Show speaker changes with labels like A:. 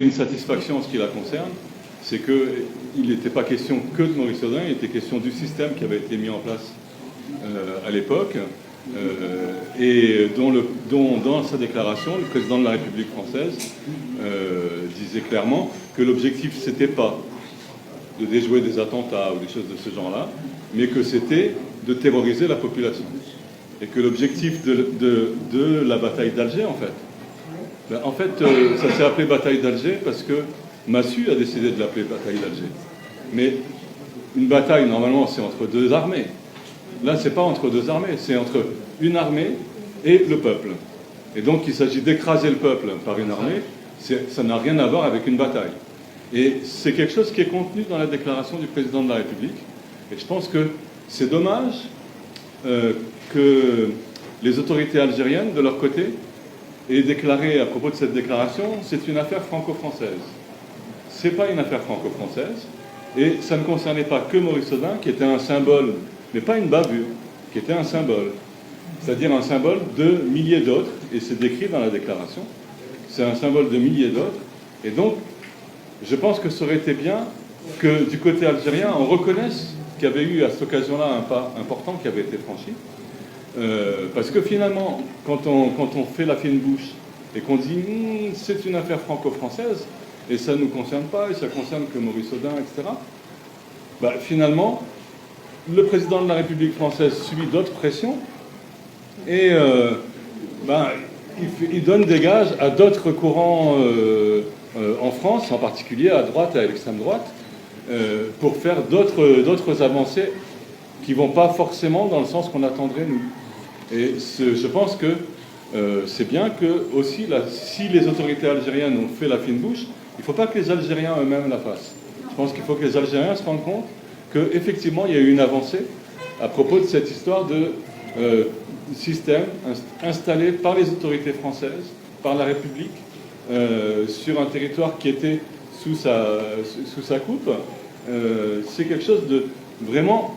A: Une satisfaction en ce qui la concerne, c'est qu'il n'était pas question que de Maurice Audin, il était question du système qui avait été mis en place à l'époque et dont dans sa déclaration, le président de la République française disait clairement que l'objectif c'était pas de déjouer des attentats ou des choses de ce genre-là, mais que c'était de terroriser la population. Et que l'objectif de la bataille d'Alger, en fait, ça s'est appelé bataille d'Alger parce que Massu a décidé de l'appeler bataille d'Alger. Mais une bataille, normalement, c'est entre deux armées. Là, c'est pas entre deux armées, c'est entre une armée et le peuple. Et donc, il s'agit d'écraser le peuple par une armée. Ça n'a rien à voir avec une bataille. Et c'est quelque chose qui est contenu dans la déclaration du président de la République. Et je pense que c'est dommage que les autorités algériennes, de leur côté, aient déclaré à propos de cette déclaration, c'est une affaire franco-française. C'est pas une affaire franco-française. Et ça ne concernait pas que Maurice Audin, qui était un symbole, mais pas une bavure, qui était un symbole. C'est-à-dire un symbole de milliers d'autres, et c'est décrit dans la déclaration. C'est un symbole de milliers d'autres. Et donc, je pense que ça aurait été bien que du côté algérien, on reconnaisse qu'il y avait eu à cette occasion-là un pas important qui avait été franchi. Parce que finalement, quand on fait la fine bouche et qu'on dit c'est une affaire franco-française, et ça ne nous concerne pas, et ça concerne que Maurice Audin, etc., bah, finalement, le président de la République française subit d'autres pressions, et il donne des gages à d'autres courants en France, en particulier à droite et à l'extrême droite, pour faire d'autres avancées qui ne vont pas forcément dans le sens qu'on attendrait nous. Et je pense que c'est bien que, aussi, si les autorités algériennes ont fait la fine bouche, il ne faut pas que les Algériens eux-mêmes la fassent. Je pense qu'il faut que les Algériens se rendent compte qu'effectivement, il y a eu une avancée à propos de cette histoire de système installé par les autorités françaises, par la République, sur un territoire qui était sous sa coupe. C'est quelque chose de vraiment